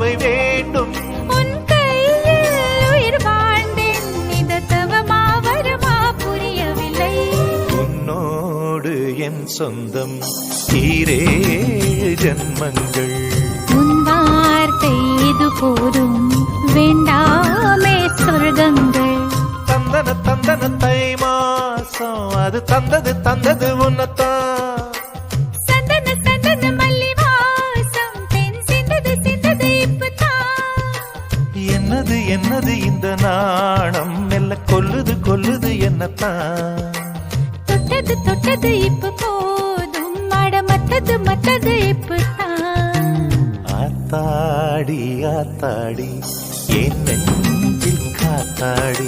பார்வை வேண்டும். உன் கையில் உயிர் வாழ்ந்தேன், இந்த தவமா வருமா புரியவில்லை. உன்னோடு என் சொந்தம் ஈரேழு ஜன்மங்கள். உன் வார்த்தை இது போதும், வேண்டாமே சொர்க்கங்கள். தந்தன தந்தன தை மாசம் அது தந்தது உன்னத்தான். சந்தன சந்தன மல்லி வாசம் தென் சிந்தது இப்பதான். என்னது என்னது இந்த நாணம் மெல்ல கொல்லுது என்னத்தான். தொட்டது இப்ப போதும், மத்தது இப்பதான். ஆத்தாடி ஆத்தாடி என் நெஞ்சில் காத்தாடி.